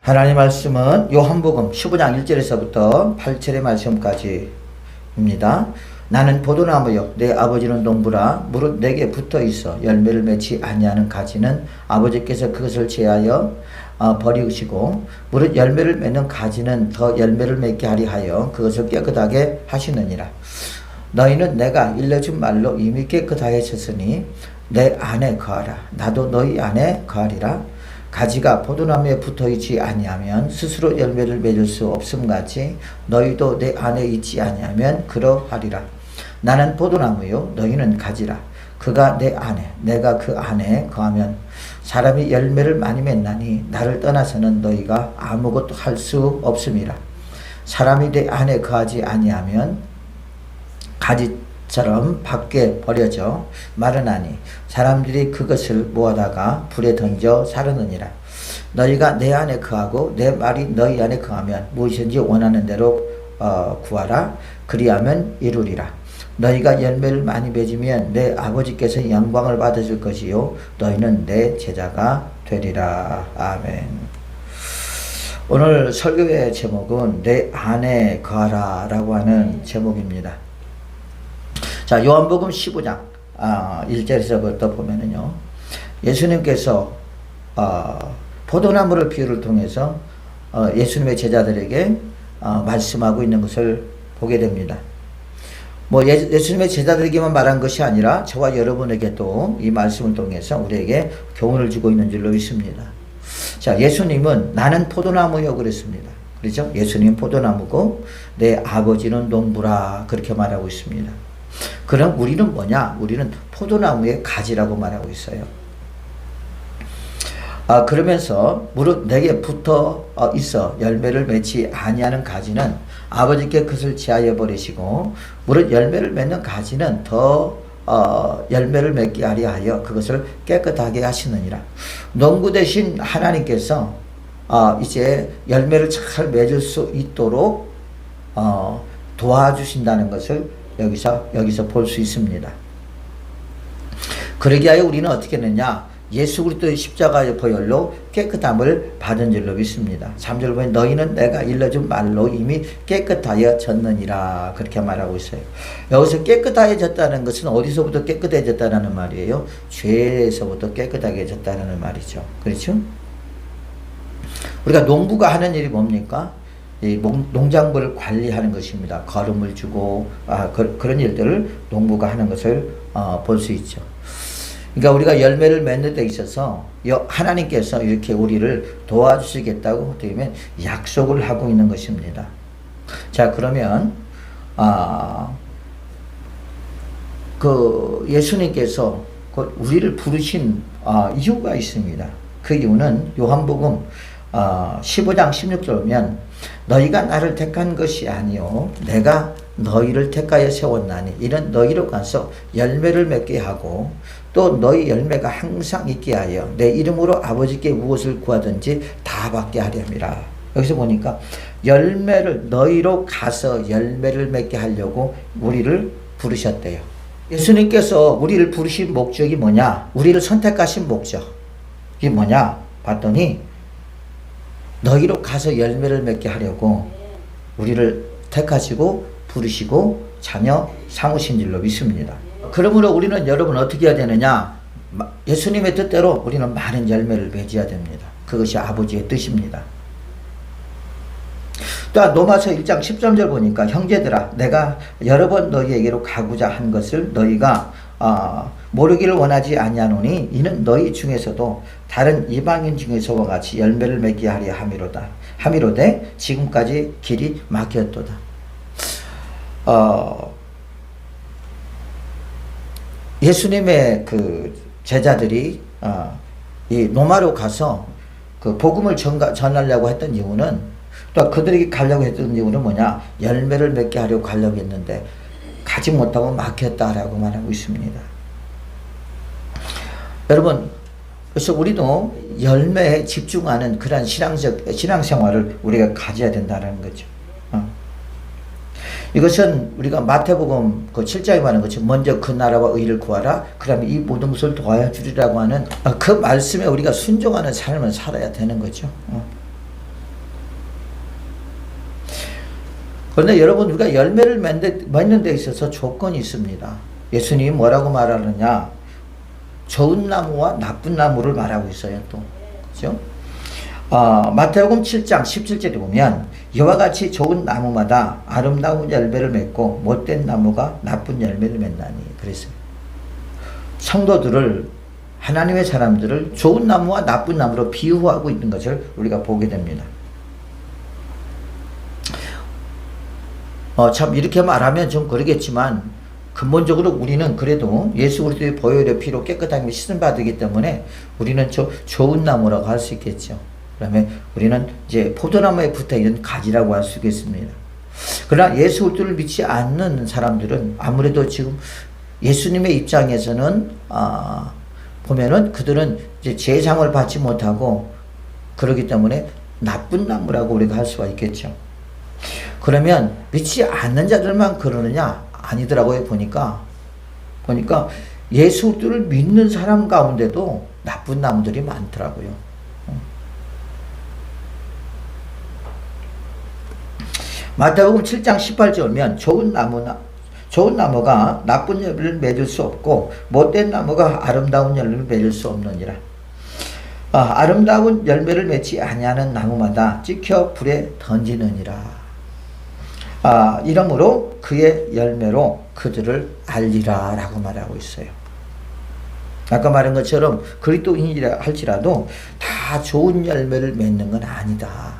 하나님 말씀은 요한복음 15장 1절에서부터 8절의 말씀까지입니다. 나는 포도나무요 내 아버지는 농부라. 무릇 내게 붙어 있어 열매를 맺지 아니하는 가지는 아버지께서 그것을 제하여 버리시고 무릇 열매를 맺는 가지는 더 열매를 맺게 하리 하여 그것을 깨끗하게 하시느니라. 너희는 내가 일러준 말로 이미 깨끗하여졌으니 내 안에 거하라. 나도 너희 안에 거하리라. 가지가 포도나무에 붙어있지 아니하면 스스로 열매를 맺을 수 없음같이 너희도 내 안에 있지 아니하면 그러하리라. 나는 포도나무요 너희는 가지라. 그가 내 안에 내가 그 안에 거하면 사람이 열매를 많이 맺나니 나를 떠나서는 너희가 아무것도 할 수 없음이라. 사람이 내 안에 거하지 아니하면 가지처럼 밖에 버려져 마르나니 사람들이 그것을 모아다가 불에 던져 사르느니라. 너희가 내 안에 거하고 내 말이 너희 안에 거하면 무엇이든지 원하는 대로 구하라. 그리하면 이루리라. 너희가 열매를 많이 맺으면 내 아버지께서 영광을 받으실 것이요 너희는 내 제자가 되리라. 아멘. 오늘 설교의 제목은 내 안에 거하라 라고 하는 제목입니다. 자, 요한복음 15장 1절에서부터 보면은요, 예수님께서 포도나무를 비유를 통해서 예수님의 제자들에게 말씀하고 있는 것을 보게 됩니다. 뭐 예수님의 제자들에게만 말한 것이 아니라 저와 여러분에게도 이 말씀을 통해서 우리에게 교훈을 주고 있는 줄로 믿습니다. 자, 예수님은 나는 포도나무요 그랬습니다. 그렇죠? 예수님 포도나무고 내 아버지는 농부라 그렇게 말하고 있습니다. 그럼 우리는 뭐냐? 우리는 포도나무의 가지라고 말하고 있어요. 그러면서 무릇 내게 붙어 있어 열매를 맺지 아니하는 가지는 아버지께 그것을 제하여 버리시고 무릇 열매를 맺는 가지는 더 열매를 맺게 하려 하여 그것을 깨끗하게 하시느니라. 농부 대신 하나님께서 이제 열매를 잘 맺을 수 있도록 도와주신다는 것을 여기서 볼 수 있습니다. 그러기 하여 우리는 어떻게 했느냐? 예수 그리스도의 십자가의 보혈로 깨끗함을 받은 줄로 믿습니다. 3절 보면 너희는 내가 일러준 말로 이미 깨끗하여졌느니라 그렇게 말하고 있어요. 여기서 깨끗하여졌다는 것은 어디서부터 깨끗해졌다는 말이에요? 죄에서부터 깨끗하게졌다는 말이죠. 그렇죠? 우리가 농부가 하는 일이 뭡니까? 이 농작물을 관리하는 것입니다. 거름을 주고 그런 일들을 농부가 하는 것을 볼 수 있죠. 그러니까 우리가 열매를 맺는 데 있어서 하나님께서 이렇게 우리를 도와주시겠다고 되면 약속을 하고 있는 것입니다. 자, 그러면 그 예수님께서 우리를 부르신 이유가 있습니다. 그 이유는 요한복음 15장 16절 보면 너희가 나를 택한 것이 아니요 내가 너희를 택하여 세웠나니 이는 너희로 가서 열매를 맺게 하고 또 너희 열매가 항상 있게 하여 내 이름으로 아버지께 무엇을 구하든지 다 받게 하려 함이라. 여기서 보니까 열매를 너희로 가서 열매를 맺게 하려고 우리를 부르셨대요. 예수님께서 우리를 부르신 목적이 뭐냐? 우리를 선택하신 목적이 뭐냐? 봤더니 너희로 가서 열매를 맺게 하려고 우리를 택하시고 부르시고 자녀 삼으신 줄로 믿습니다. 그러므로 우리는 여러분 어떻게 해야 되느냐? 예수님의 뜻대로 우리는 많은 열매를 맺어야 됩니다. 그것이 아버지의 뜻입니다. 또한 로마서 1장 13절 보니까 형제들아 내가 여러 번 너희에게로 가고자 한 것을 너희가 모르기를 원하지 아니하노니 이는 너희 중에서도 다른 이방인 중에서와 같이 열매를 맺게 하려 함이로되 지금까지 길이 막혔도다. 예수님의 그 제자들이 이 로마로 가서 그 복음을 전하려고 했던 이유는 또 그들에게 가려고 했던 이유는 뭐냐? 열매를 맺게 하려고 가려고 했는데 가지 못하고 막혔다라고 말하고 있습니다. 여러분, 그래서 우리도 열매에 집중하는 그런 신앙생활을 우리가 가져야 된다는 거죠. 이것은 우리가 마태복음 그 7장에 말하는 것처럼 먼저 그 나라와 의를 구하라. 그러면 이 모든 것을 도와주리라고 하는 그 말씀에 우리가 순종하는 삶을 살아야 되는 거죠. 그런데 여러분, 우리가 열매를 맺는 데 있어서 조건이 있습니다. 예수님이 뭐라고 말하느냐? 좋은 나무와 나쁜 나무를 말하고 있어요, 또. 그죠? 마태복음 7장 17절에 보면 이와 같이 좋은 나무마다 아름다운 열매를 맺고 못된 나무가 나쁜 열매를 맺나니 그랬어요. 성도들을, 하나님의 사람들을 좋은 나무와 나쁜 나무로 비유하고 있는 것을 우리가 보게 됩니다. 참 이렇게 말하면 좀 그러겠지만 근본적으로 우리는 그래도 예수 그리스도의 보혈의 피로 깨끗하게 씻음 받기 때문에 우리는 좋은 나무라고 할 수 있겠죠. 그다음에 우리는 이제 포도나무에 붙어 있는 가지라고 할 수 있겠습니다. 그러나 예수 그리스도를 믿지 않는 사람들은 아무래도 지금 예수님의 입장에서는 보면은 그들은 이제 제상을 받지 못하고 그러기 때문에 나쁜 나무라고 우리가 할 수가 있겠죠. 그러면 믿지 않는 자들만 그러느냐? 아니더라고요. 보니까 예수 그리스도를 믿는 사람 가운데도 나쁜 나무들이 많더라고요. 마태복음 7장 18절 보면 좋은 나무가 나쁜 열매를 맺을 수 없고 못된 나무가 아름다운 열매를 맺을 수 없느니라. 아름다운 열매를 맺지 아니하는 나무마다 찍혀 불에 던지느니라. 이러므로 그의 열매로 그들을 알리라 라고 말하고 있어요. 아까 말한 것처럼 그리스도인이라 할지라도 다 좋은 열매를 맺는 건 아니다.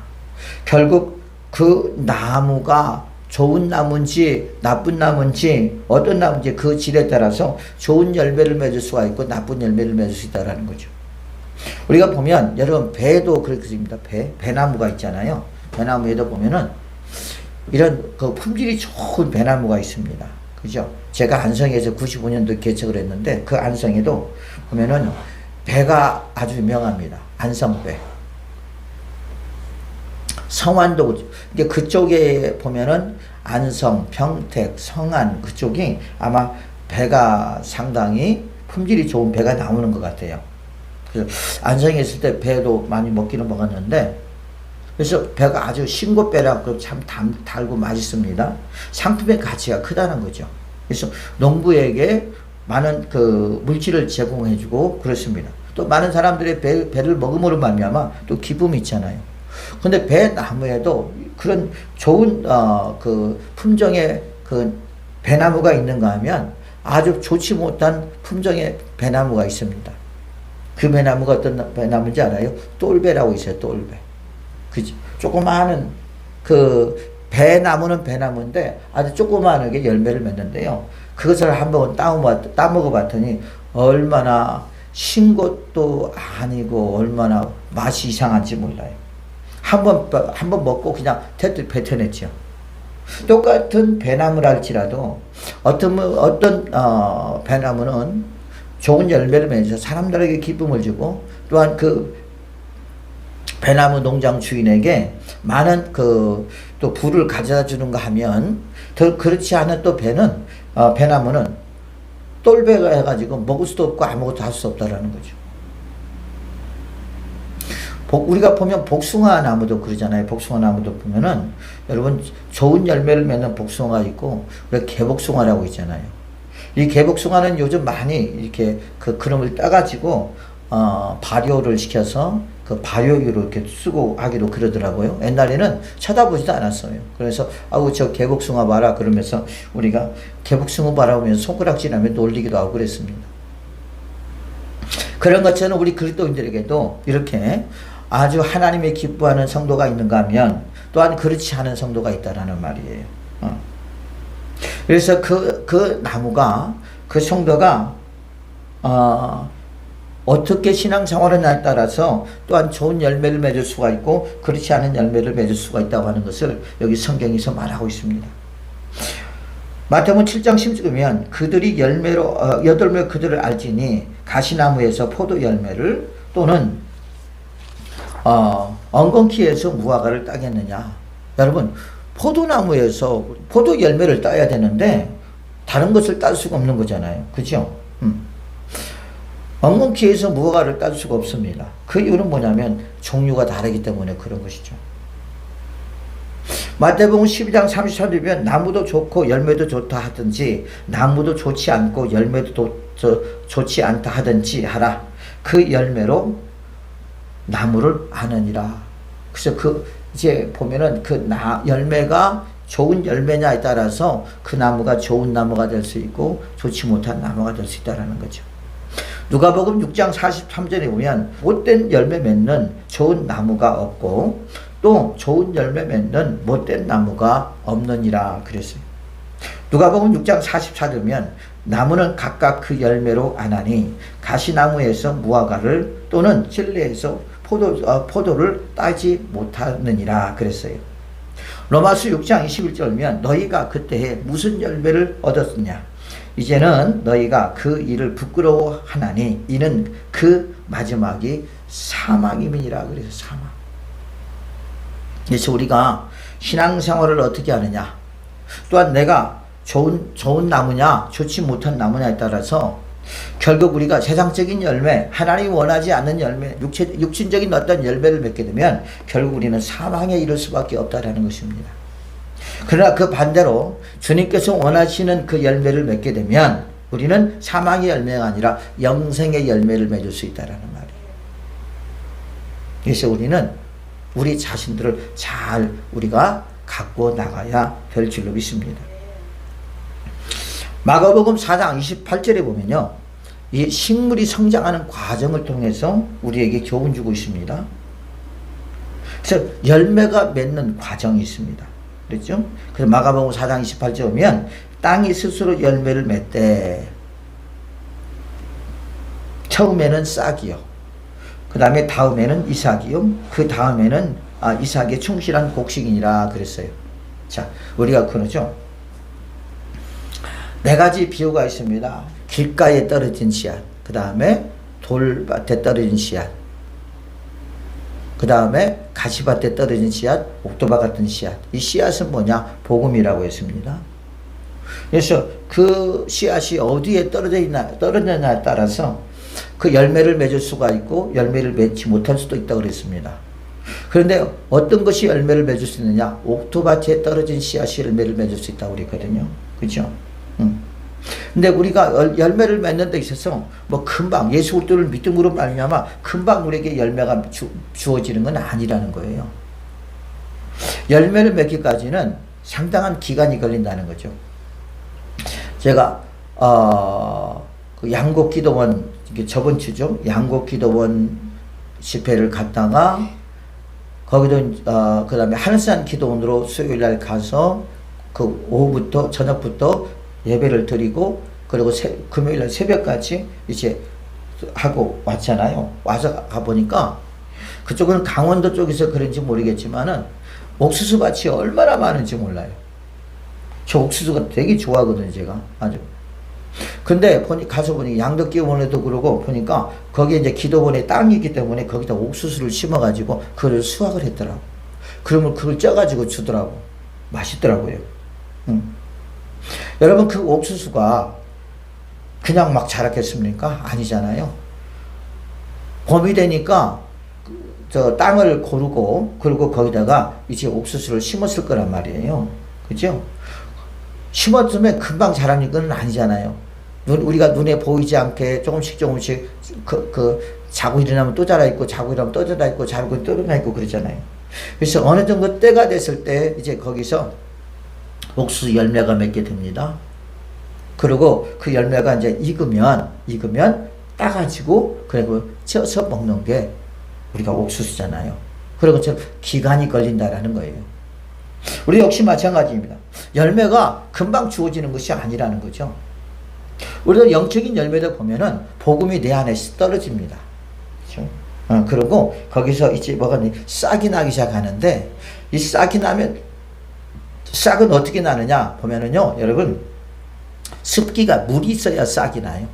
결국 그 나무가 좋은 나무인지 나쁜 나무인지 어떤 나무인지 그 질에 따라서 좋은 열매를 맺을 수가 있고 나쁜 열매를 맺을 수 있다는 거죠. 우리가 보면 여러분 배도 그렇습니다. 배나무가 있잖아요. 배나무에도 보면은 이런 그 품질이 좋은 배나무가 있습니다. 그죠? 제가 안성에서 95년도 개척을 했는데 그 안성에도 보면은 배가 아주 유명합니다. 안성배. 성안도 이제 그쪽에 보면은 안성, 평택, 성안 그쪽이 아마 배가 상당히 품질이 좋은 배가 나오는 것 같아요. 그래서 안성에 있을 때 배도 많이 먹기는 먹었는데 그래서 배가 아주 신고배라고 참 달고 맛있습니다. 상품의 가치가 크다는 거죠. 그래서 농부에게 많은 그 물질을 제공해주고 그렇습니다. 또 많은 사람들의 배를 먹음으로 말미암아 또 기쁨이 있잖아요. 근데 배나무에도 그런 좋은 그 품종의 그 배나무가 있는가 하면 아주 좋지 못한 품종의 배나무가 있습니다. 그 배나무가 어떤 배나무인지 알아요? 똘배라고 있어요. 똘배. 그지? 조그마한 그 배나무는 배나무인데 아주 조그마하게 열매를 맺는데요. 그것을 한번 따먹어 봤더니 얼마나 신 것도 아니고 얼마나 맛이 이상한지 몰라요. 한번 먹고 그냥 대뜸 뱉어냈죠. 똑같은 배나무라 할지라도 어떤 배나무는 좋은 열매를 맺어서 사람들에게 기쁨을 주고 또한 그 배나무 농장 주인에게 많은 또 부를 가져다 주는가 하면 더 그렇지 않은 또 배나무는 똘배가 해가지고 먹을 수도 없고 아무것도 할 수 없다라는 거죠. 우리가 보면 복숭아 나무도 그러잖아요. 복숭아 나무도 보면은 여러분 좋은 열매를 맺는 복숭아가 있고 우리가 개복숭아라고 있잖아요. 이 개복숭아는 요즘 많이 이렇게 그 그름을 따가지고 발효를 시켜서 그 발효유로 이렇게 쓰고 하기로 그러더라고요. 옛날에는 쳐다보지도 않았어요. 그래서 아우 저 개복숭아 봐라 그러면서 우리가 개복숭아 봐라 하면서 손가락질하며 놀리기도 하고 그랬습니다. 그런 것처럼 우리 그리스도인들에게도 이렇게 아주 하나님의 기뻐하는 성도가 있는가 하면 또한 그렇지 않은 성도가 있다라는 말이에요. 그래서 그 나무가 그 성도가 어떻게 신앙생활을 하냐에 따라서 또한 좋은 열매를 맺을 수가 있고 그렇지 않은 열매를 맺을 수가 있다고 하는 것을 여기 성경에서 말하고 있습니다. 마태복음 7장 10절에 보면 그들이 여덟매 그들을 알지니 가시나무에서 포도 열매를 또는 엉겅퀴에서 무화과를 따겠느냐. 여러분 포도나무에서 포도 열매를 따야 되는데 다른 것을 딸 수가 없는 거잖아요. 그죠? 엉겅퀴에서 무화과를 딸 수가 없습니다. 그 이유는 뭐냐면 종류가 다르기 때문에 그런 것이죠. 마태복음 12장 33절이면 나무도 좋고 열매도 좋다 하든지 나무도 좋지 않고 열매도 좋지 않다 하든지 하라. 그 열매로 나무를 아느니라. 그래서 이제 보면은 열매가 좋은 열매냐에 따라서 그 나무가 좋은 나무가 될 수 있고 좋지 못한 나무가 될 수 있다라는 거죠. 누가복음 6장 43절에 보면 못된 열매 맺는 좋은 나무가 없고 또 좋은 열매 맺는 못된 나무가 없느니라 그랬어요. 누가복음 6장 44절이면 나무는 각각 그 열매로 아나니 가시나무에서 무화과를 또는 진리에서 포도를 따지 못하느니라 그랬어요. 로마서 6장 21절이면 너희가 그때에 무슨 열매를 얻었느냐 이제는 너희가 그 일을 부끄러워하나니 이는 그 마지막이 사망임이니라 그래서 사망. 그래서 우리가 신앙생활을 어떻게 하느냐 또한 내가 좋은 나무냐 좋지 못한 나무냐에 따라서 결국 우리가 세상적인 열매 하나님이 원하지 않는 열매 육신적인 어떤 열매를 맺게 되면 결국 우리는 사망에 이를 수밖에 없다라는 것입니다. 그러나 그 반대로 주님께서 원하시는 그 열매를 맺게 되면 우리는 사망의 열매가 아니라 영생의 열매를 맺을 수 있다라는 말이에요. 그래서 우리는 우리 자신들을 잘 우리가 갖고 나가야 될 줄로 믿습니다. 마가복음 4장 28절에 보면요. 이 식물이 성장하는 과정을 통해서 우리에게 교훈 주고 있습니다. 그래서 열매가 맺는 과정이 있습니다. 그랬죠? 그래서 마가복음 4장 28절에 보면 땅이 스스로 열매를 맺되 처음에는 싹이요. 그 다음에 다음에는 이삭이요. 그 다음에는 이삭의 충실한 곡식이니라 그랬어요. 자, 우리가 그러죠. 네 가지 비유가 있습니다. 길가에 떨어진 씨앗, 그 다음에 돌밭에 떨어진 씨앗, 그 다음에 가시밭에 떨어진 씨앗, 옥토바 같은 씨앗. 이 씨앗은 뭐냐? 복음이라고 했습니다. 그래서 그 씨앗이 어디에 떨어졌냐에 따라서 그 열매를 맺을 수가 있고 열매를 맺지 못할 수도 있다고 그랬습니다. 그런데 어떤 것이 열매를 맺을 수 있느냐? 옥토밭에 떨어진 씨앗이 열매를 맺을 수 있다고 그랬거든요. 그렇죠? 근데 우리가 열매를 맺는 데 있어서 뭐 금방 예수 그리스도를 믿음으로 말미암아 금방 우리에게 열매가 주어지는 건 아니라는 거예요. 열매를 맺기까지는 상당한 기간이 걸린다는 거죠. 제가 그 양곡기도원 저번 주죠. 양곡기도원 집회를 갔다가 거기도 그 다음에 하늘산 기도원으로 수요일날 가서 그 오후부터 저녁부터 예배를 드리고 그리고 금요일날 새벽까지 이제 하고 왔잖아요. 와서 가보니까 그쪽은 강원도 쪽에서 그런지 모르겠지만은 옥수수 밭이 얼마나 많은지 몰라요. 저 옥수수가 되게 좋아하거든요, 제가. 아주. 근데 가서 보니 양덕기원에도 그러고 보니까 거기에 이제 기도원에 땅이 있기 때문에 거기다 옥수수를 심어가지고 그걸 수확을 했더라고. 그러면 그걸 쪄가지고 주더라고. 맛있더라고요. 여러분 그 옥수수가 그냥 막 자랐겠습니까? 아니잖아요. 봄이 되니까 저 땅을 고르고 그리고 거기다가 이제 옥수수를 심었을 거란 말이에요. 그죠? 심었으면 금방 자라는 건 아니잖아요. 우리가 눈에 보이지 않게 조금씩 자고 일어나면 또 자라있고 자고 일어나면 또 자라있고 자고 또 자라있고 그러잖아요. 그래서 어느 정도 때가 됐을 때 이제 거기서 옥수수 열매가 맺게 됩니다. 그리고 그 열매가 이제 익으면 따가지고 그리고 쪄서 먹는 게 우리가 옥수수잖아요. 그리고 저 기간이 걸린다라는 거예요. 우리 역시 마찬가지입니다. 열매가 금방 주어지는 것이 아니라는 거죠. 우리도 영적인 열매를 보면은 복음이 내 안에 떨어집니다. 그렇죠? 그리고 거기서 이제 뭐가 싹이 나기 시작하는데 이 싹이 나면 싹은 어떻게 나느냐 보면은요, 여러분 습기가 물이 있어야 싹이 나요.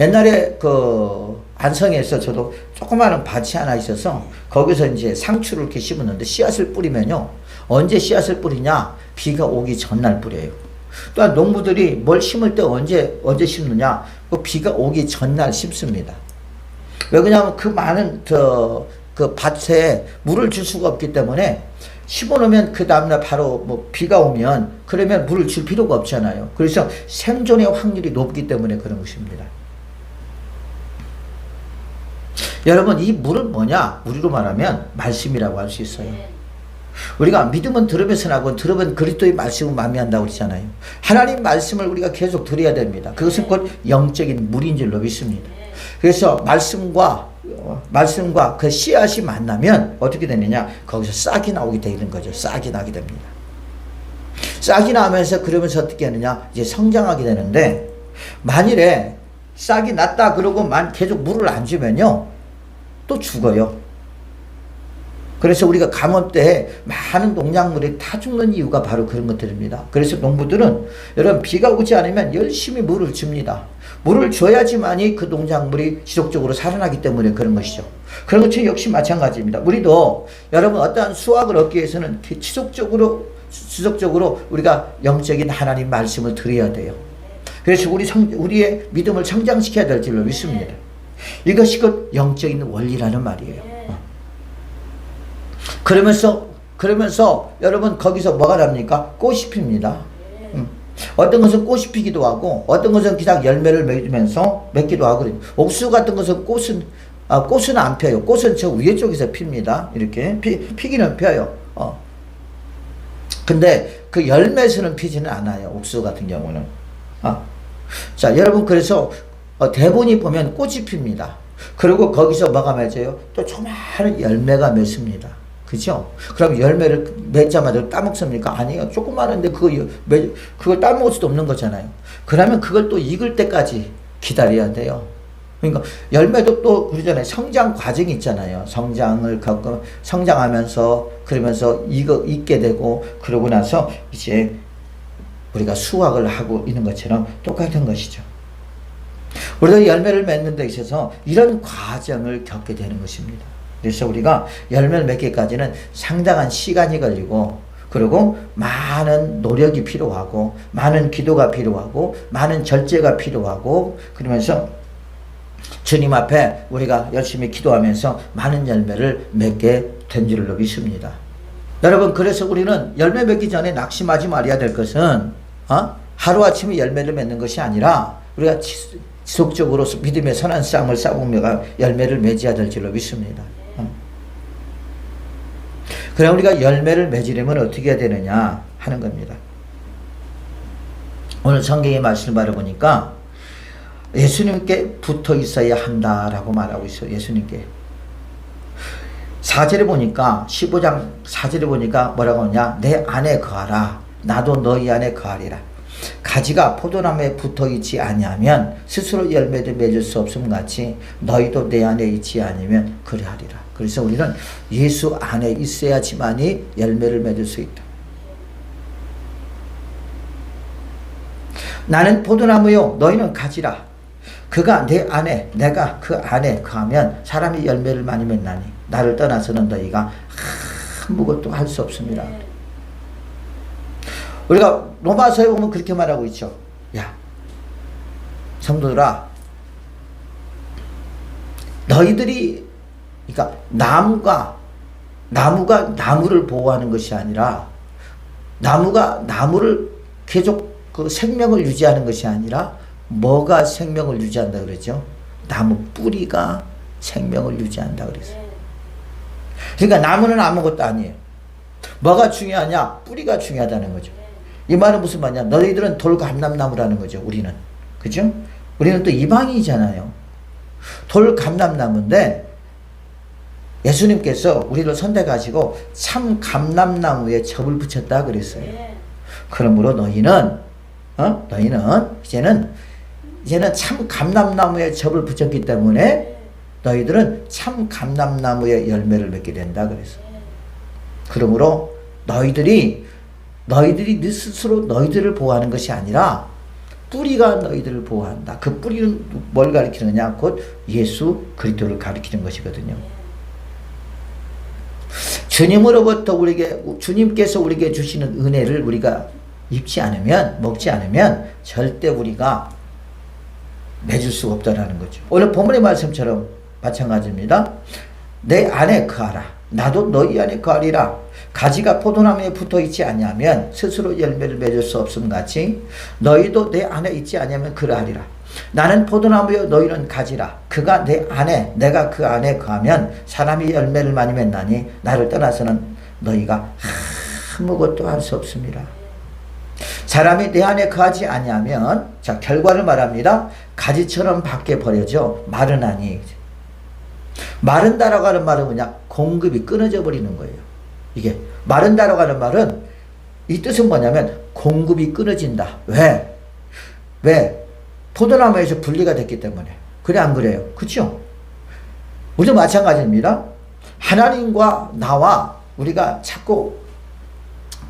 옛날에 그 안성에서 저도 조그마한 밭이 하나 있어서 거기서 이제 상추를 이렇게 심었는데 씨앗을 뿌리면요, 언제 씨앗을 뿌리냐? 비가 오기 전날 뿌려요. 또한 농부들이 뭘 심을 때 언제 심느냐? 그 비가 오기 전날 심습니다. 왜 그러냐면 그 많은 그 밭에 물을 줄 수가 없기 때문에 심어놓으면 그 다음날 바로 뭐 비가 오면 그러면 물을 줄 필요가 없잖아요. 그래서 생존의 확률이 높기 때문에 그런 것입니다. 여러분, 이 물은 뭐냐? 우리로 말하면 말씀이라고 할 수 있어요. 우리가 믿음은 들으면서 나고 들으면 그리스도의 말씀은 마미한다고 그러잖아요. 하나님 말씀을 우리가 계속 들어야 됩니다. 그것은 곧 영적인 물인 줄로 믿습니다. 그래서 말씀과 그 씨앗이 만나면 어떻게 되느냐? 거기서 싹이 나오게 되는 거죠. 싹이 나게 됩니다. 싹이 나면서 그러면서 어떻게 하느냐? 이제 성장하게 되는데, 만일에 싹이 났다 그러고만 계속 물을 안 주면요, 또 죽어요. 그래서 우리가 감원 때 많은 농작물이 다 죽는 이유가 바로 그런 것들입니다. 그래서 농부들은 여러분, 비가 오지 않으면 열심히 물을 줍니다. 물을 줘야지만이 그 농작물이 지속적으로 살아나기 때문에 그런 것이죠. 그런 것처럼 역시 마찬가지입니다. 우리도 여러분 어떠한 수확을 얻기 위해서는 지속적으로 우리가 영적인 하나님 말씀을 들어야 돼요. 그래서 우리의 믿음을 성장시켜야 될 줄로 믿습니다. 이것이 곧 영적인 원리라는 말이에요. 그러면서 여러분 거기서 뭐가 납니까? 꽃이 핍니다. 어떤 것은 꽃이 피기도 하고 어떤 것은 그냥 열매를 맺기도 하고 그래요. 옥수 같은 것은 꽃은 안 펴요. 꽃은 저 위에 쪽에서 핍니다. 이렇게 피기는 펴요. 근데 그 열매에서는 피지는 않아요. 옥수 같은 경우는. 자, 여러분, 그래서 대본이 보면 꽃이 핍니다. 그리고 거기서 뭐가 맺어요? 또 조그마한 열매가 맺습니다. 그죠? 그럼 열매를 맺자마자 따먹습니까? 아니에요. 조그마한데 그걸 따먹을 수도 없는 거잖아요. 그러면 그걸 또 익을 때까지 기다려야 돼요. 그러니까 열매도 또 그러잖아요. 성장 과정이 있잖아요. 성장하면서 그러면서 익게 되고, 그러고 나서 이제 우리가 수확을 하고 있는 것처럼 똑같은 것이죠. 우리가 열매를 맺는 데 있어서 이런 과정을 겪게 되는 것입니다. 그래서 우리가 열매를 맺기까지는 상당한 시간이 걸리고, 그리고 많은 노력이 필요하고, 많은 기도가 필요하고, 많은 절제가 필요하고, 그러면서 주님 앞에 우리가 열심히 기도하면서 많은 열매를 맺게 된 줄로 믿습니다. 여러분, 그래서 우리는 열매 맺기 전에 낙심하지 말아야 될 것은 하루아침에 열매를 맺는 것이 아니라 우리가 지속적으로 믿음의 선한 싸움을 싸우며 열매를 맺어야 될 줄로 믿습니다. 그럼 우리가 열매를 맺으려면 어떻게 해야 되느냐 하는 겁니다. 오늘 성경의 말씀을 바라보니까 예수님께 붙어 있어야 한다라고 말하고 있어요. 예수님께. 4절에 보니까 15장 4절에 보니까 뭐라고 하냐? 내 안에 거하라. 나도 너희 안에 거하리라. 가지가 포도나무에 붙어 있지 아니하면 스스로 열매를 맺을 수 없음 같이 너희도 내 안에 있지 않으면 그리하리라. 그래서 우리는 예수 안에 있어야지만이 열매를 맺을 수 있다. 나는 포도나무요 너희는 가지라. 그가 내 안에 내가 그 안에 거하면 사람이 열매를 많이 맺나니 나를 떠나서는 너희가 아무것도 할 수 없습니다. 우리가 로마서에 보면 그렇게 말하고 있죠. 야, 성도들아, 너희들이, 그러니까 나무가 나무를 보호하는 것이 아니라, 나무가 나무를 계속 그 생명을 유지하는 것이 아니라, 뭐가 생명을 유지한다 그랬죠? 나무 뿌리가 생명을 유지한다 그랬어요. 그러니까 나무는 아무것도 아니에요. 뭐가 중요하냐? 뿌리가 중요하다는 거죠. 이 말은 무슨 말이냐? 너희들은 돌감람나무라는 거죠. 우리는. 그죠? 우리는 또 이방인이잖아요. 돌감람나무인데 예수님께서 우리를 선택하시고 참 감람나무에 접을 붙였다 그랬어요. 그러므로 너희는 이제는 참 감람나무에 접을 붙였기 때문에 너희들은 참 감람나무의 열매를 맺게 된다 그랬어요. 그러므로 너희들이 스스로 너희들을 보호하는 것이 아니라 뿌리가 너희들을 보호한다. 그 뿌리는 뭘 가리키느냐? 곧 예수 그리스도를 가리키는 것이거든요. 주님께서 우리에게 주시는 은혜를 우리가 입지 않으면, 먹지 않으면 절대 우리가 맺을 수가 없다라는 거죠. 오늘 본문의 말씀처럼 마찬가지입니다. 내 안에 거하라. 나도 너희 안에 거하리라. 가지가 포도나무에 붙어 있지 아니하면 스스로 열매를 맺을 수 없음 같이 너희도 내 안에 있지 아니하면 그러하리라. 나는 포도나무여 너희는 가지라. 그가 내 안에 내가 그 안에 거하면 사람이 열매를 많이 맺나니 나를 떠나서는 너희가 아무것도 할 수 없습니다. 사람이 내 안에 거하지 아니하면 자 결과를 말합니다. 가지처럼 밖에 버려져 마르나니. 마른다라고 하는 말은 뭐냐? 공급이 끊어져 버리는 거예요. 이게 마른다라고 하는 말은 이 뜻은 뭐냐면 공급이 끊어진다. 왜? 포도나무에서 분리가 됐기 때문에. 그래 안 그래요? 그렇죠? 우리도 마찬가지입니다. 하나님과 나와 우리가 자꾸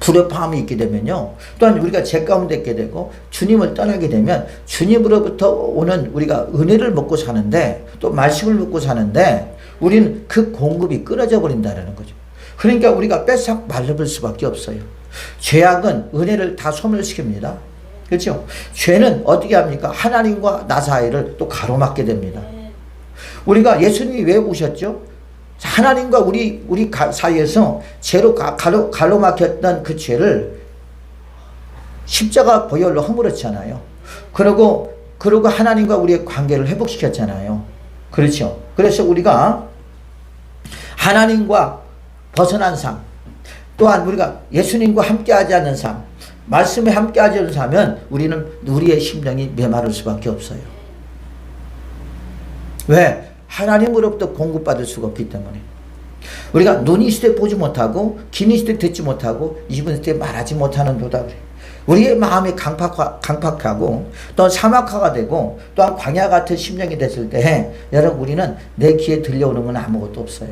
불협화음이 있게 되면요. 또한 우리가 죄 가운데 있게 되고 주님을 떠나게 되면 주님으로부터 오는 우리가 은혜를 먹고 사는데 또 말씀을 먹고 사는데 우리는 그 공급이 끊어져 버린다는 거죠. 그러니까 우리가 뺏싹 말려볼 수밖에 없어요. 죄악은 은혜를 다 소멸시킵니다. 그렇죠? 죄는 어떻게 합니까? 하나님과 나 사이를 또 가로막게 됩니다. 우리가 예수님이 왜 오셨죠? 하나님과 우리 사이에서 죄로 가로막혔던 그 죄를 십자가 보혈로 허물었잖아요. 그리고 하나님과 우리의 관계를 회복시켰잖아요. 그렇죠? 그래서 우리가 하나님과 벗어난 삶, 또한 우리가 예수님과 함께하지 않는 삶, 말씀에 함께하지 않는 삶은 우리의 심령이 메마를 수밖에 없어요. 왜? 하나님으로부터 공급받을 수가 없기 때문에. 우리가 눈이 있을 때 보지 못하고 귀니 있을 때 듣지 못하고 입은 있을 때 말하지 못하는 도다 그래. 우리의 마음이 강팍하고 또 사막화가 되고 또한 광야 같은 심령이 됐을 때 여러분 우리는 내 귀에 들려오는 건 아무것도 없어요.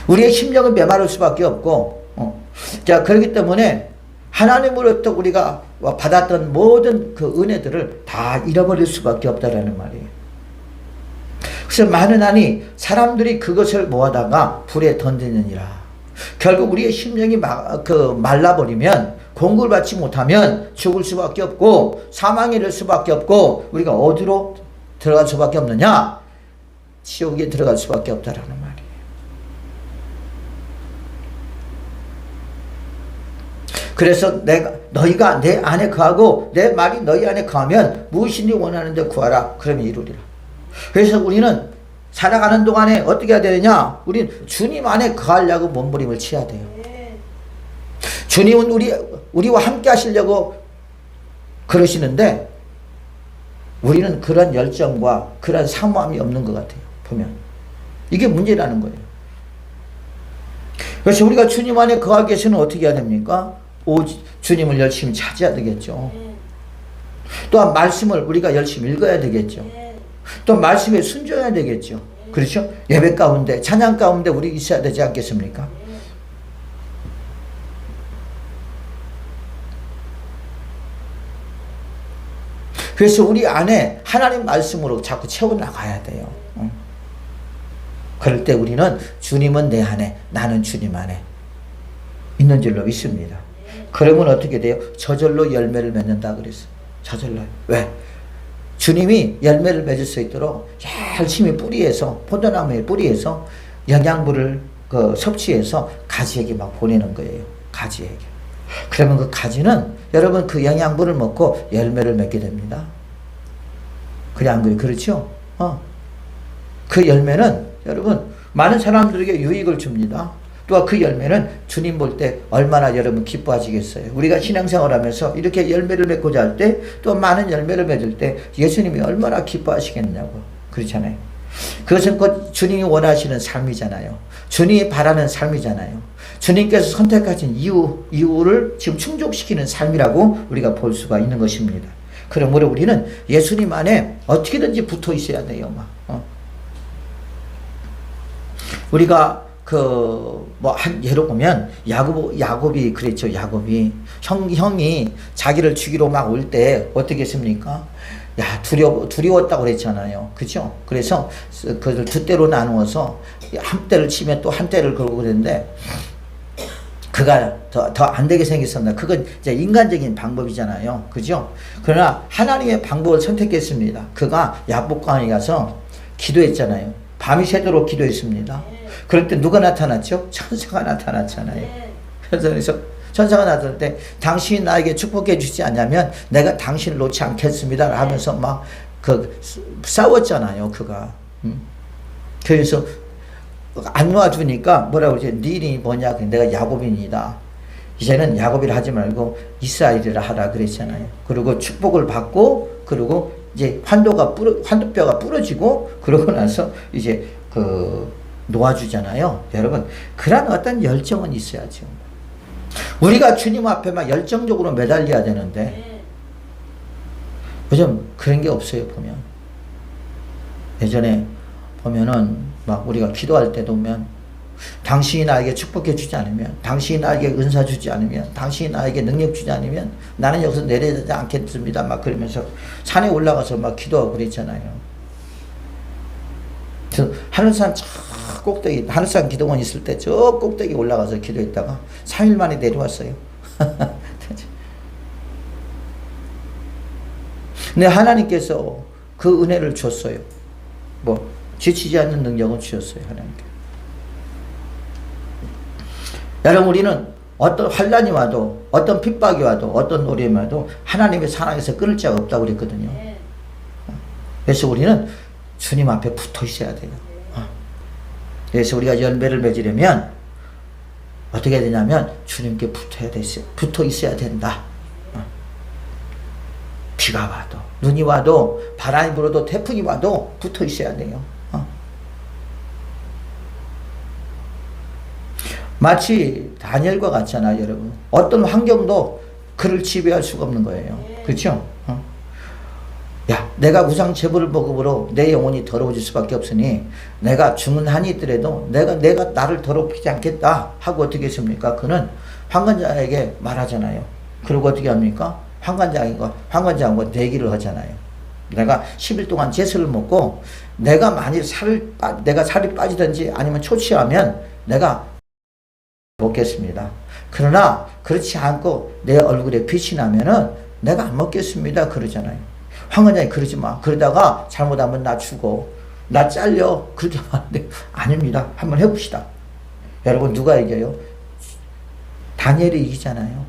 우리의 심령은 메마를 수밖에 없고 자 그렇기 때문에 하나님으로부터 우리가 받았던 모든 그 은혜들을 다 잃어버릴 수밖에 없다라는 말이에요. 그래서 많은 한이 사람들이 그것을 모아다가 불에 던지느니라. 결국 우리의 심령이 말라버리면 공급을 받지 못하면 죽을 수밖에 없고 사망에 이를 수밖에 없고 우리가 어디로 들어갈 수밖에 없느냐? 지옥에 들어갈 수밖에 없다라는 말이에요. 그래서 너희가 내 안에 거하고 내 말이 너희 안에 거하면 무엇이니 원하는데 구하라. 그러면 이루리라. 그래서 우리는 살아가는 동안에 어떻게 해야 되느냐? 우리는 주님 안에 거하려고 몸부림을 쳐야 돼요. 주님은 우리와 함께 하시려고 그러시는데 우리는 그런 열정과 그런 사모함이 없는 것 같아요. 보면 이게 문제라는 거예요. 그래서 우리가 주님 안에 거하기 위해서는 어떻게 해야 됩니까? 주님을 열심히 찾아야 되겠죠. 또한 말씀을 우리가 열심히 읽어야 되겠죠. 또 말씀에 순종해야 되겠죠. 그렇죠? 예배 가운데 찬양 가운데 우리 있어야 되지 않겠습니까? 그래서 우리 안에 하나님 말씀으로 자꾸 채워나가야 돼요. 그럴 때 우리는 주님은 내 안에 나는 주님 안에 있는 줄로 믿습니다. 그러면 어떻게 돼요? 저절로 열매를 맺는다 그랬어요. 저절로. 왜? 주님이 열매를 맺을 수 있도록 열심히 뿌리에서 포도나무의 뿌리에서 영양분을 섭취해서 가지에게 막 보내는 거예요. 가지에게. 그러면 그 가지는 여러분 그 영양분을 먹고 열매를 맺게 됩니다. 그래 안 그래? 그렇죠? 그 열매는 여러분 많은 사람들에게 유익을 줍니다. 또 그 열매는 주님 볼 때 얼마나 여러분 기뻐하시겠어요. 우리가 신앙생활 하면서 이렇게 열매를 맺고자 할 때 또 많은 열매를 맺을 때 예수님이 얼마나 기뻐하시겠냐고. 그렇잖아요. 그것은 곧 주님이 원하시는 삶이잖아요. 주님이 바라는 삶이잖아요. 주님께서 선택하신 이유를 지금 충족시키는 삶이라고 우리가 볼 수가 있는 것입니다. 그러므로 우리는 예수님 안에 어떻게든지 붙어 있어야 돼요. 우리가 예로 보면 야곱이 그랬죠. 야곱이 형이 자기를 죽이러 막 올 때 어떻게 했습니까? 두려웠다고 그랬잖아요. 그죠? 그래서 그걸 두 대로 나누어서 한 대를 치면 또 한 대를 걸고 그랬는데 그가 더 안 되게 생겼었나? 그건 이제 인간적인 방법이잖아요. 그죠? 그러나 하나님의 방법을 선택했습니다. 그가 야복강에 가서 기도했잖아요. 밤이 새도록 기도했습니다. 그럴 때 누가 나타났죠? 천사가 나타났잖아요. 그래서 천사가 나타날 때 당신이 나에게 축복해 주지 않냐면 내가 당신을 놓지 않겠습니다 하면서 막 싸웠잖아요. 그가. 그래서 안 놔주니까 뭐라고 그러지? 네 이름이 뭐냐? 내가 야곱입니다. 이제는 야곱이라 하지 말고 이스라엘이라 하라 그랬잖아요. 그리고 축복을 받고 그리고 이제 환도뼈가 부러지고 그러고 나서 이제 놓아주잖아요. 여러분, 그런 어떤 열정은 있어야죠. 우리가 주님 앞에 막 열정적으로 매달려야 되는데 요즘 그런 게 없어요. 보면 예전에 보면은 막 우리가 기도할 때도 보면 당신이 나에게 축복해 주지 않으면, 당신이 나에게 은사 주지 않으면, 당신이 나에게 능력 주지 않으면 나는 여기서 내려가지 않겠습니다. 막 그러면서 산에 올라가서 막 기도하고 그랬잖아요. 저 하늘산 저 꼭대기, 하늘산 기도원 있을 때 저 꼭대기 올라가서 기도했다가 3일 만에 내려왔어요. 근데 하나님께서 그 은혜를 줬어요. 뭐 지치지 않는 능력은 주셨어요. 하나님께. 여러분, 우리는 어떤 환난이 와도 어떤 핍박이 와도 어떤 어려움이 와도 하나님의 사랑에서 끊을 자가 없다고 그랬거든요. 그래서 우리는 주님 앞에 붙어 있어야 돼요. 그래서 우리가 열매를 맺으려면 어떻게 해야 되냐면 주님께 붙어 있어야 된다. 비가 와도 눈이 와도 바람이 불어도 태풍이 와도 붙어 있어야 돼요. 마치 다니엘과 같잖아요, 여러분. 어떤 환경도 그를 지배할 수가 없는 거예요. 그렇죠? 야, 내가 우상 제물을 먹음으로 내 영혼이 더러워질 수밖에 없으니 내가 죽는 한이 있더라도 내가 나를 더럽히지 않겠다 하고 어떻게 했습니까? 그는 환관장에게 말하잖아요. 그리고 어떻게 합니까? 환관장과 내기를 하잖아요. 내가 10일 동안 제수를 먹고 내가 만일 살이 빠지든지 아니면 초취하면 내가 먹겠습니다. 그러나 그렇지 않고 내 얼굴에 빛이 나면은 내가 안 먹겠습니다. 그러잖아요. 황관장이 그러지 마. 그러다가 잘못하면 나 죽어. 나 잘려. 그렇게 하는데 아닙니다. 한번 해봅시다. 여러분, 누가 이겨요? 다니엘이 이기잖아요.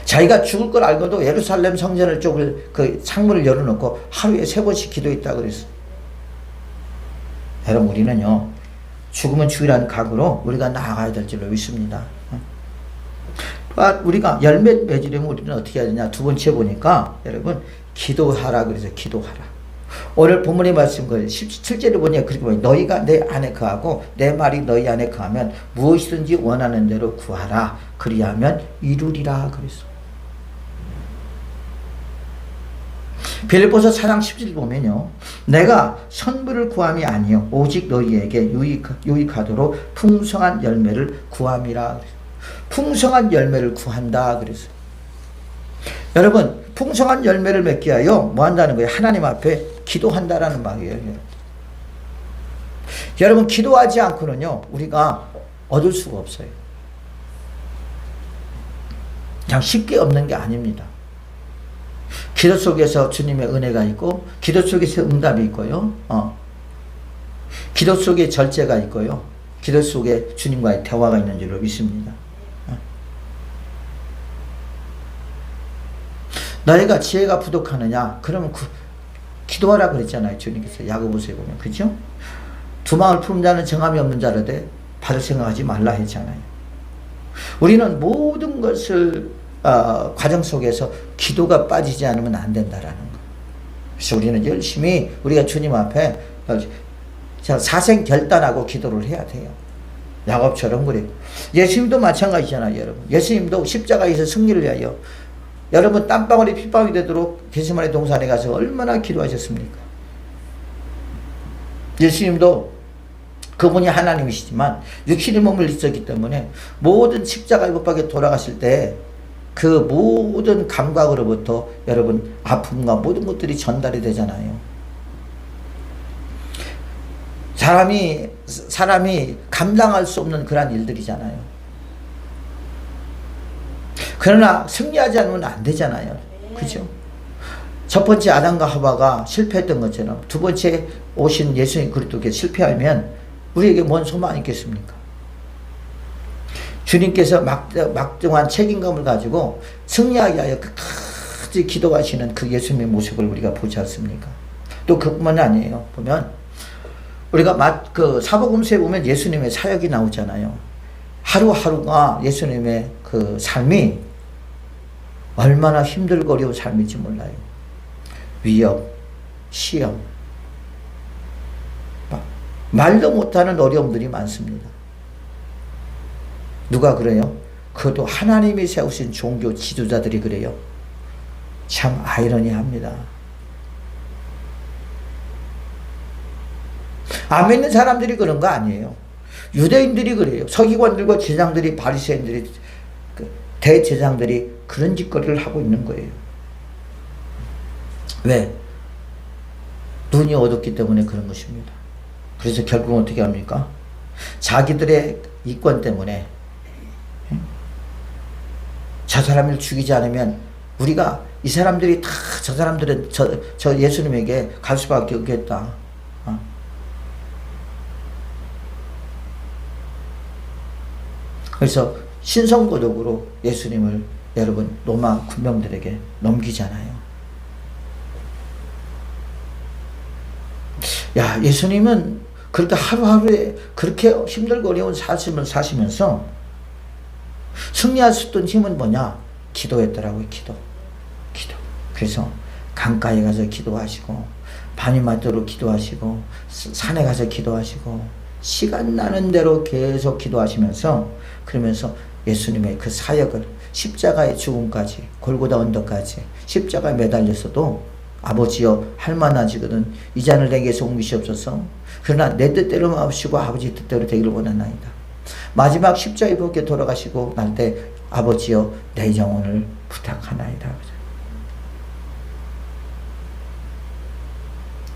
자기가 죽을 걸 알고도 예루살렘 성전을 쪽을 그 창문을 열어놓고 하루에 3번씩 기도했다 그랬어. 여러분, 우리는요 죽으면 죽이라는 각오로 우리가 나아가야 될 줄로 믿습니다. 우리가 열매 맺으려면 우리는 어떻게 해야 되냐? 두 번째 보니까 여러분 기도하라 그래서 기도하라. 오늘 본문의 말씀 17절에 보니까 그렇게 보니 너희가 내 안에 거하고 내 말이 너희 안에 거하면 무엇이든지 원하는 대로 구하라. 그리하면 이루리라 그랬어. 빌립보서 4장 10절 보면요. 내가 선물을 구함이 아니요 오직 너희에게 유익하도록 풍성한 열매를 구함이라 그랬어요. 풍성한 열매를 구한다 그랬어요. 여러분, 풍성한 열매를 맺기 위하여 뭐 한다는 거예요? 하나님 앞에 기도한다라는 말이에요. 여러분, 기도하지 않고는요 우리가 얻을 수가 없어요. 그냥 쉽게 얻는 게 아닙니다. 기도 속에서 주님의 은혜가 있고 기도 속에서 응답이 있고요. 기도 속에 절제가 있고요. 기도 속에 주님과의 대화가 있는 줄로 믿습니다. 너희가 지혜가 부족하느냐? 그러면 기도하라 그랬잖아요. 주님께서 야고보서에 보면. 그죠? 두 마음을 푸는 자는 정함이 없는 자라되 받을 생각하지 말라 했잖아요. 우리는 모든 것을 과정 속에서 기도가 빠지지 않으면 안 된다라는 거. 그래서 우리는 열심히 우리가 주님 앞에 사생 결단하고 기도를 해야 돼요. 야곱처럼 그래요. 예수님도 마찬가지잖아요, 여러분. 예수님도 십자가에서 승리를 위하여 여러분 땀방울이 핏방울이 되도록 게세마네 동산에 가서 얼마나 기도하셨습니까? 예수님도 그분이 하나님이시지만 육신의 몸을 입었기 때문에 모든 십자가의 못 박에 돌아가실 때 그 모든 감각으로부터 여러분 아픔과 모든 것들이 전달이 되잖아요. 사람이 감당할 수 없는 그러한 일들이잖아요. 그러나 승리하지 않으면 안 되잖아요. 그죠? 첫 번째 아담과 하와가 실패했던 것처럼 두 번째 오신 예수님 그리스도께 실패하면 우리에게 뭔 소망이 있겠습니까? 주님께서 막중한 책임감을 가지고 승리하게 하여 끝까지 기도하시는 그 예수님의 모습을 우리가 보지 않습니까? 또 그뿐만 아니에요. 보면 우리가 그 사복음서에 보면 예수님의 사역이 나오잖아요. 하루하루가 예수님의 그 삶이 얼마나 힘들고 어려운 삶인지 몰라요. 위협, 시험, 말도 못하는 어려움들이 많습니다. 누가 그래요? 그것도 하나님이 세우신 종교 지도자들이 그래요. 참 아이러니합니다. 안 믿는 사람들이 그런 거 아니에요. 유대인들이 그래요. 서기관들과 제장들이, 바리새인들이, 대제장들이 그런 짓거리를 하고 있는 거예요. 왜? 눈이 어둡기 때문에 그런 것입니다. 그래서 결국은 어떻게 합니까? 자기들의 이권 때문에 저 사람을 죽이지 않으면 우리가 이 사람들이 다 저 사람들은 저 예수님에게 갈 수밖에 없겠다. 그래서 신성고독으로 예수님을 여러분 로마 군병들에게 넘기잖아요. 야, 예수님은 그렇게 하루하루에 그렇게 힘들고 어려운 삶을 사시면서 승리할 수 있던 힘은 뭐냐? 기도했더라고요. 기도. 그래서 강가에 가서 기도하시고 바니마트로 기도하시고 산에 가서 기도하시고 시간 나는 대로 계속 기도하시면서 그러면서 예수님의 그 사역을 십자가의 죽음까지 골고다 언덕까지 십자가에 매달렸어도 아버지여 할 만하지거든 이 잔을 내게서 옮기시옵소서. 그러나 내 뜻대로 마옵시고 아버지 뜻대로 되기를 원하나이다. 마지막 십자가에 벗겨 돌아가시고 날 때 아버지여 내 영혼을 부탁하나이다.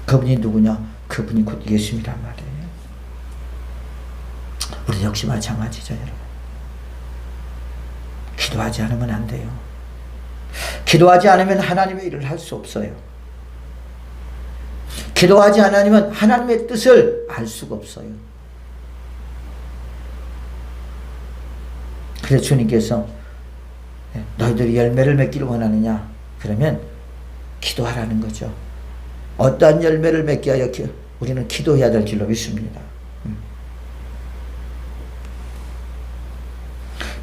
그분이 누구냐? 그분이 곧 예수님이란 말이에요. 우리 역시 마찬가지죠, 여러분. 기도하지 않으면 안 돼요. 기도하지 않으면 하나님의 일을 할 수 없어요. 기도하지 않으면 하나님의 뜻을 알 수가 없어요. 그래서 주님께서 너희들이 열매를 맺기를 원하느냐? 그러면 기도하라는 거죠. 어떠한 열매를 맺게 하여 우리는 기도해야 될 줄로 믿습니다.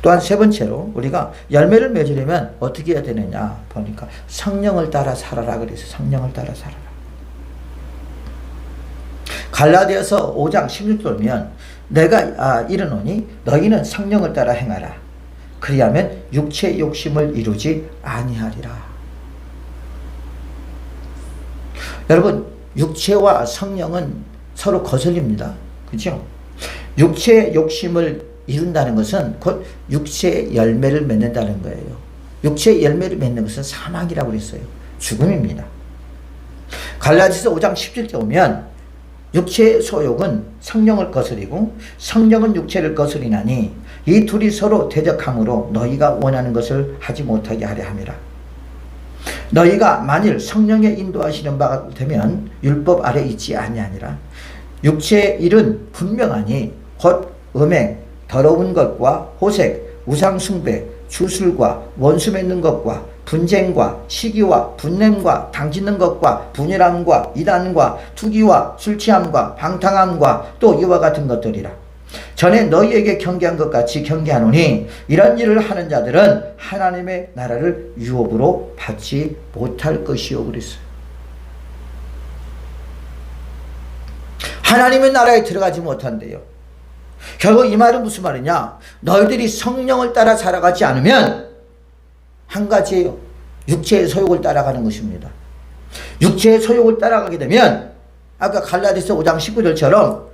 또한 세 번째로 우리가 열매를 맺으려면 어떻게 해야 되느냐 보니까 성령을 따라 살아라 그래서 성령을 따라 살아라. 갈라디아서 5장 16절 보면 내가 이르노니 너희는 성령을 따라 행하라. 그리하면 육체의 욕심을 이루지 아니하리라. 여러분 육체와 성령은 서로 거슬립니다. 그렇죠? 육체의 욕심을 이룬다는 것은 곧 육체의 열매를 맺는다는 거예요. 육체의 열매를 맺는 것은 사망이라고 그랬어요. 죽음입니다. 갈라디아서 5장 17절 보면 육체의 소욕은 성령을 거스리고 성령은 육체를 거스리나니 이 둘이 서로 대적함으로 너희가 원하는 것을 하지 못하게 하려 함이라. 너희가 만일 성령의 인도하시는 바가 되면 율법 아래 있지 아니하니라. 육체의 일은 분명하니 곧 음행, 더러운 것과 호색, 우상숭배, 주술과 원수 맺는 것과 분쟁과 시기와 분냄과 당짓는 것과 분열함과 이단과 투기와 술취함과 방탕함과 또 이와 같은 것들이라. 전에 너희에게 경계한 것 같이 경계하노니 이런 일을 하는 자들은 하나님의 나라를 유업으로 받지 못할 것이요 그랬어요. 하나님의 나라에 들어가지 못한대요. 결국 이 말은 무슨 말이냐? 너희들이 성령을 따라 살아가지 않으면 한 가지예요. 육체의 소욕을 따라가는 것입니다. 육체의 소욕을 따라가게 되면 아까 갈라디아서 5장 19절처럼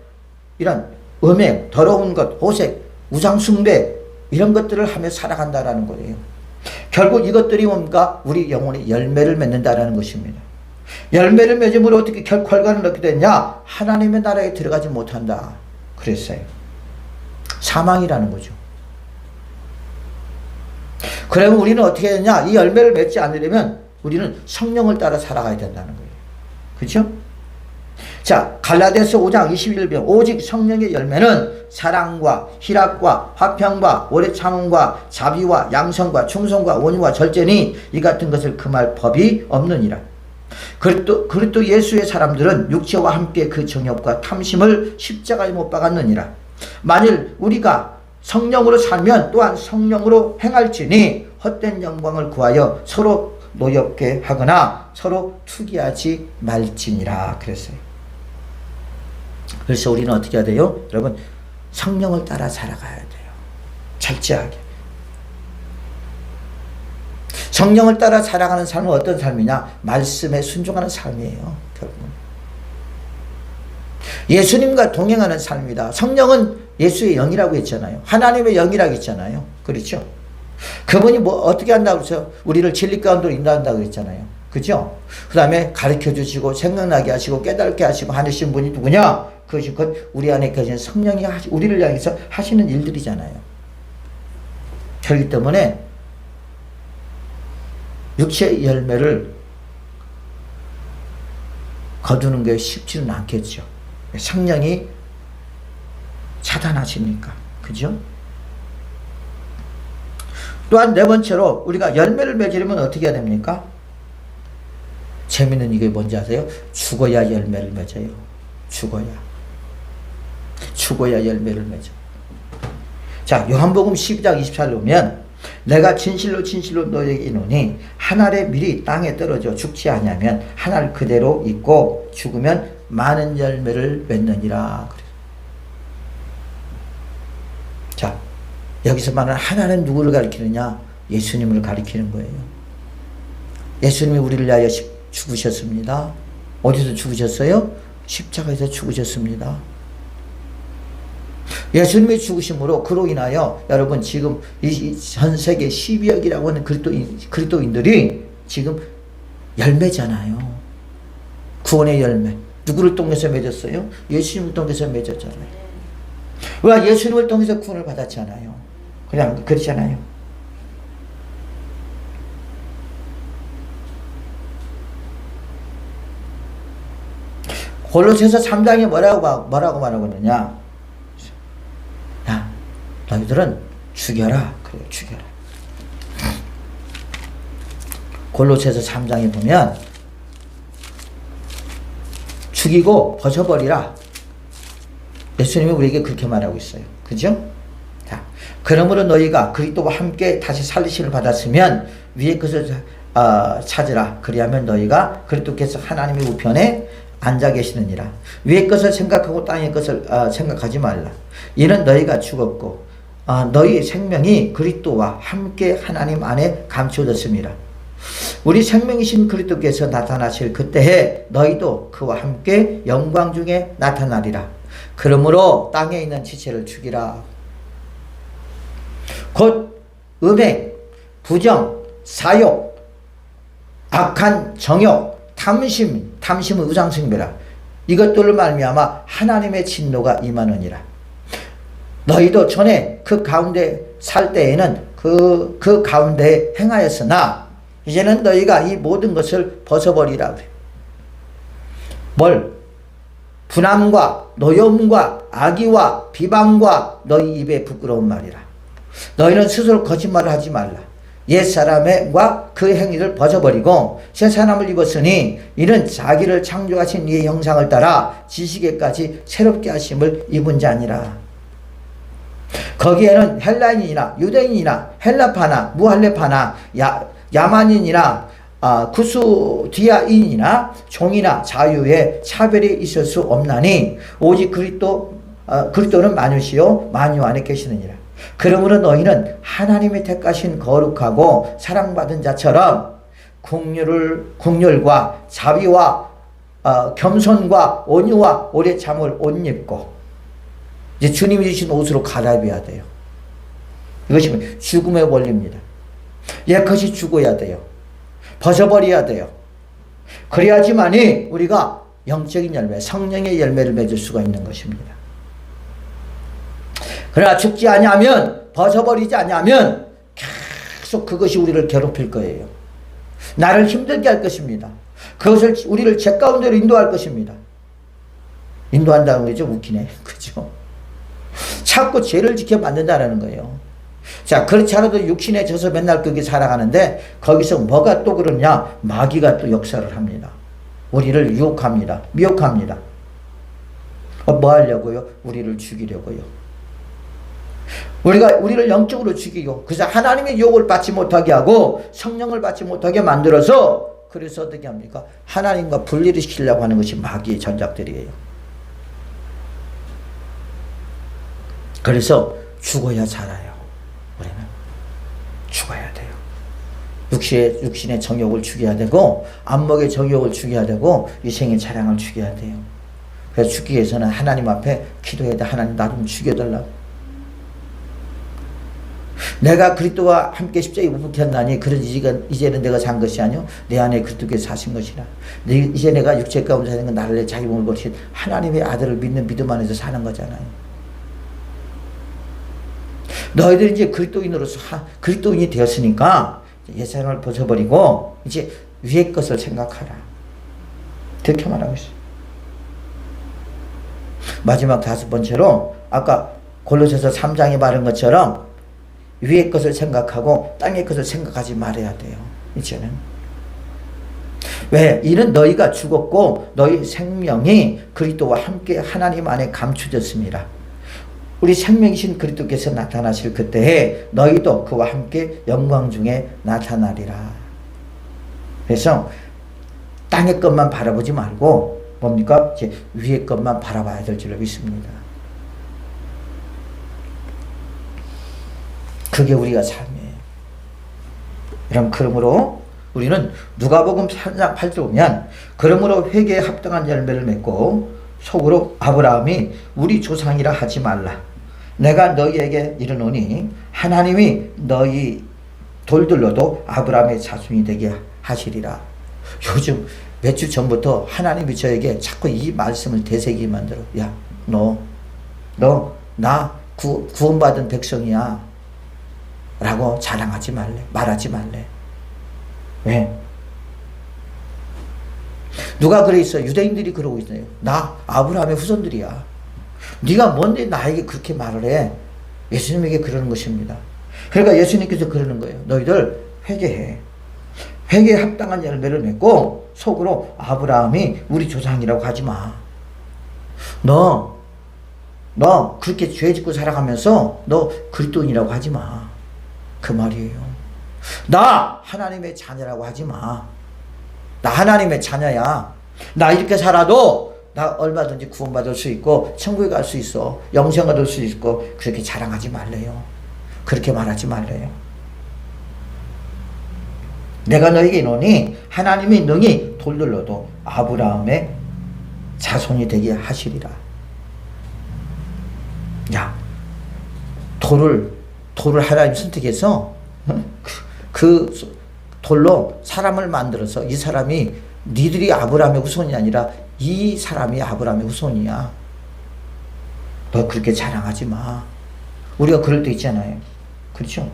이런 음행, 더러운 것, 호색, 우상숭배 이런 것들을 하며 살아간다라는 거예요. 결국 이것들이 뭔가 우리 영혼의 열매를 맺는다라는 것입니다. 열매를 맺음으로 어떻게 결과를 얻게 되냐? 하나님의 나라에 들어가지 못한다 그랬어요. 사망이라는 거죠. 그러면 우리는 어떻게 해야 되냐? 이 열매를 맺지 않으려면 우리는 성령을 따라 살아가야 된다는 거예요. 그렇죠? 자, 갈라디아서 5장 21절 오직 성령의 열매는 사랑과 희락과 화평과 오래 참음과 자비와 양성과 충성과 온유와 절제니 이 같은 것을 금할 법이 없느니라. 그리스도 예수의 사람들은 육체와 함께 그 정욕과 탐심을 십자가에 못 박았느니라. 만일 우리가 성령으로 살면 또한 성령으로 행할지니 헛된 영광을 구하여 서로 노엽게 하거나 서로 투기하지 말지니라 그랬어요. 그래서 우리는 어떻게 해야 돼요? 여러분, 성령을 따라 살아가야 돼요. 철저하게. 성령을 따라 살아가는 삶은 어떤 삶이냐? 말씀에 순종하는 삶이에요. 결국은. 예수님과 동행하는 삶이다. 성령은 예수의 영이라고 했잖아요. 하나님의 영이라고 했잖아요. 그렇죠? 그분이 뭐 어떻게 한다고 그랬어요? 우리를 진리 가운데로 인도한다고 그랬잖아요. 그죠? 그 다음에 가르쳐 주시고 생각나게 하시고 깨닫게 하시고 하시는 분이 누구냐? 그것이 우리 안에 계신 성령이 우리를 향해서 하시는 일들이잖아요. 그렇기 때문에 육체의 열매를 거두는 게 쉽지는 않겠죠. 성령이 차단하시니까. 그죠? 또한 네 번째로 우리가 열매를 맺으려면 어떻게 해야 됩니까? 재미있는 이게 뭔지 아세요? 죽어야 열매를 맺어요. 죽어야 열매를 맺어. 자, 요한복음 12장 24절 보면 내가 진실로 진실로 너에게 이르노니 한 알의 밀이 땅에 떨어져 죽지 아니하면 한 알 그대로 있고 죽으면 많은 열매를 맺느니라. 자, 여기서 말하는 하나는 누구를 가리키느냐? 예수님을 가리키는 거예요. 예수님이 우리를 위하여 죽으셨습니다. 어디서 죽으셨어요? 십자가에서 죽으셨습니다. 예수님의 죽으심으로 그로 인하여 여러분 지금 전 세계 12억이라고 하는 그리스도인들이 지금 열매잖아요. 구원의 열매. 누구를 통해서 맺었어요? 예수님을 통해서 맺었잖아요. 왜? 예수님을 통해서 구원을 받았잖아요. 그냥 그렇잖아요. 골로새서 3장에 뭐라고 말하고 있느냐? 야, 너희들은 죽여라. 그래요, 죽여라. 골로새서 3장에 보면 죽이고 벗어버리라. 예수님이 우리에게 그렇게 말하고 있어요. 그죠? 자, 그러므로 너희가 그리스도와 함께 다시 살리심을 받았으면 위의 것을 찾으라. 그리하면 너희가 그리스도께서 하나님의 우편에 앉아 계시느니라. 위의 것을 생각하고 땅의 것을 생각하지 말라. 이는 너희가 죽었고 너희 생명이 그리스도와 함께 하나님 안에 감추어졌습니다. 우리 생명이신 그리스도께서 나타나실 그때에 너희도 그와 함께 영광 중에 나타나리라. 그러므로 땅에 있는 지체를 죽이라. 곧 음행, 부정, 사욕, 악한 정욕, 탐심은 우상숭배라. 이것들을 말미암아 하나님의 진노가 임하느니라. 너희도 전에 그 가운데 살 때에는 그 가운데 행하였으나 이제는 너희가 이 모든 것을 벗어버리라 그래. 뭘? 분함과 노여움과 악의와 비방과 너희 입에 부끄러운 말이라. 너희는 스스로 거짓말을 하지 말라. 옛사람과 그 행위를 벗어버리고 새 사람을 입었으니 이는 자기를 창조하신 이의 형상을 따라 지식에까지 새롭게 하심을 입은 자니라. 거기에는 헬라인이나 유대인이나 헬라파나 무할레파나 야만인이나 구스디아인이나 종이나 자유에 차별이 있을 수 없나니 오직 그리스도는 만유시요 만유 안에 계시느니라. 그러므로 너희는 하나님의 택하신 거룩하고 사랑받은 자처럼 긍휼과 자비와 겸손과 온유와 오래 참을 옷 입고 이제 주님이 주신 옷으로 갈아입어야 돼요. 이것이 죽음의 원리입니다. 옛것이 죽어야 돼요. 벗어버려야 돼요. 그래야지만이 우리가 영적인 열매, 성령의 열매를 맺을 수가 있는 것입니다. 그러나 죽지 아니하면, 벗어버리지 아니하면 계속 그것이 우리를 괴롭힐 거예요. 나를 힘들게 할 것입니다. 그것을 우리를 죄 가운데로 인도할 것입니다. 인도한다는 거죠. 웃기네. 그죠? 자꾸 죄를 지켜 만든다라는 거예요. 자, 그렇지 않아도 육신에 져서 맨날 거기 살아가는데 거기서 뭐가 또 그러냐? 마귀가 또 역사를 합니다. 우리를 유혹합니다. 미혹합니다. 뭐 하려고요? 우리를 죽이려고요. 우리를 영적으로 죽이고, 그래서 하나님의 유혹을 받지 못하게 하고 성령을 받지 못하게 만들어서, 그래서 어떻게 합니까? 하나님과 분리를 시키려고 하는 것이 마귀의 전작들이에요. 그래서 죽어야 살아요. 우리는 죽어야 돼요. 육신의 정욕을 죽여야 되고, 안목의 정욕을 죽여야 되고, 이생의 자랑을 죽여야 돼요. 그래서 죽기 위해서는 하나님 앞에 기도해야 돼. 하나님 나 좀 죽여달라고. 내가 그리스도와 함께 십자가에 못 박혔나니 그런 이제는 내가 산 것이 아니요 내 안에 그리스도께서 사신 것이라. 이제 내가 육체 가운데 사는 건 나를 내 자기 몸을 거친 하나님의 아들을 믿는 믿음 안에서 사는 거잖아요. 너희들이 이제 그리스도인으로서 그리스도인이 되었으니까 옛사람을 벗어버리고 이제 위의 것을 생각하라. 그렇게 말하고 있어요. 마지막 5번째로 아까 골로새서 3장에 말한 것처럼 위의 것을 생각하고 땅의 것을 생각하지 말아야 돼요. 이제는. 왜? 이는 너희가 죽었고 너희 생명이 그리스도와 함께 하나님 안에 감추졌습니다. 우리 생명이신 그리스도께서 나타나실 그때에 너희도 그와 함께 영광 중에 나타나리라. 그래서 땅의 것만 바라보지 말고 뭡니까? 이제 위의 것만 바라봐야 될 줄로 믿습니다. 그게 우리가 삶이에요. 여러분, 그러므로 우리는 누가복음 3장 8절 보면 그러므로 회개에 합당한 열매를 맺고 속으로 아브라함이 우리 조상이라 하지 말라. 내가 너희에게 이르노니 하나님이 너희 돌들로도 아브라함의 자손이 되게 하시리라. 요즘 몇 주 전부터 하나님이 저에게 자꾸 이 말씀을 되새기게 만들어. 야, 나 구원받은 백성이야 라고 자랑하지 말래. 말하지 말래. 왜? 누가 그래 있어? 유대인들이 그러고 있어요. 나 아브라함의 후손들이야. 네가 뭔데 나에게 그렇게 말을 해? 예수님에게 그러는 것입니다. 그러니까 예수님께서 그러는 거예요. 너희들 회개해. 회개에 합당한 열매를 맺고 속으로 아브라함이 우리 조상이라고 하지 마. 너 그렇게 죄 짓고 살아가면서 너 그리스도인이라고 하지 마. 그 말이에요. 나 하나님의 자녀라고 하지 마. 나 하나님의 자녀야. 나 이렇게 살아도 나 얼마든지 구원받을 수 있고 천국에 갈 수 있어. 영생 얻을 수 있고. 그렇게 자랑하지 말래요. 그렇게 말하지 말래요. 내가 너에게 이르노니 하나님이 능히 돌들로도 아브라함의 자손이 되게 하시리라. 야, 돌을 하나님 선택해서 그 돌로 사람을 만들어서 이 사람이 니들이 아브라함의 후손이 아니라 이 사람이 아브라함의 후손이야. 너 그렇게 자랑하지 마. 우리가 그럴 때 있잖아요. 그렇죠?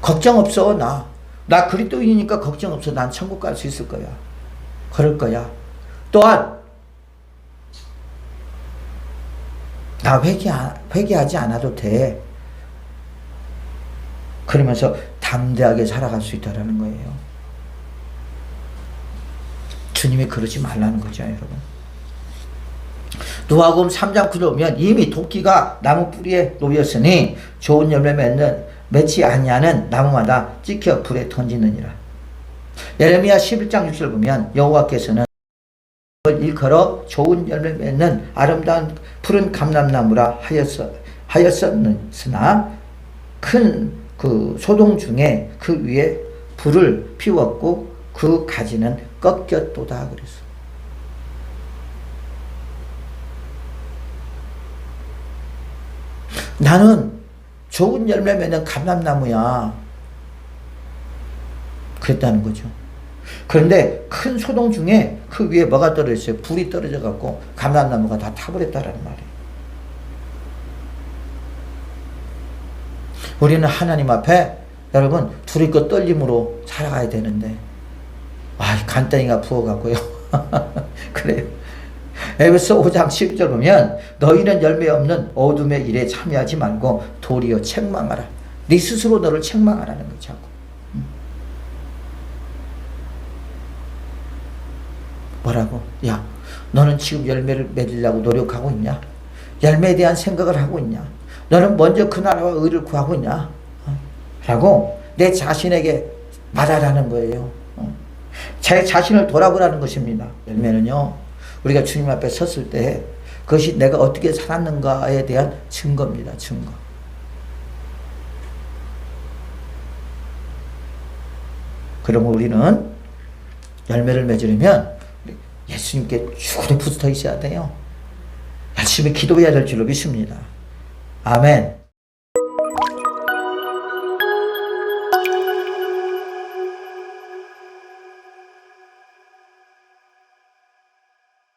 걱정 없어. 나 그리스도인이니까 걱정 없어. 난 천국 갈 수 있을 거야. 그럴 거야. 또한 나 회개하지 않아도 돼. 그러면서 담대하게 살아갈 수 있다는 거예요. 주님이 그러지 말라는 거죠, 여러분. 누가복음 3장 9절 보면 이미 도끼가 나무 뿌리에 놓였으니 좋은 열매 맺지 아니하는 나무마다 찍혀 불에 던지느니라. 예레미야 11장 6절 보면 여호와께서는 일컬어 좋은 열매 맺는 아름다운 푸른 감람나무라 하였으나 큰 그 소동 중에 그 위에 불을 피웠고 그 가지는 꺾였도다 그랬어. 나는 좋은 열매 맺는 감람나무야. 그랬다는 거죠. 그런데 큰 소동 중에 그 위에 뭐가 떨어졌어요? 불이 떨어져 갖고 감람나무가 다 타버렸다라는 말이에요. 우리는 하나님 앞에 여러분 두렵고 떨림으로 살아가야 되는데 간단히가 부어가고요. 그래요. 에베소 5장 10절 보면 너희는 열매 없는 어둠의 일에 참여하지 말고 도리어 책망하라. 네 스스로 너를 책망하라는 거죠. 뭐라고? 야, 너는 지금 열매를 맺으려고 노력하고 있냐? 열매에 대한 생각을 하고 있냐? 너는 먼저 그 나라와 의를 구하고 있냐? 라고 내 자신에게 말하라는 거예요. 제 자신을 돌아보라는 것입니다. 열매는요, 우리가 주님 앞에 섰을 때 그것이 내가 어떻게 살았는가에 대한 증거입니다. 증거. 그러면 우리는 열매를 맺으려면 예수님께 죽으려 붙어 있어야 돼요. 열심히 기도해야 될 줄로 믿습니다. 아멘.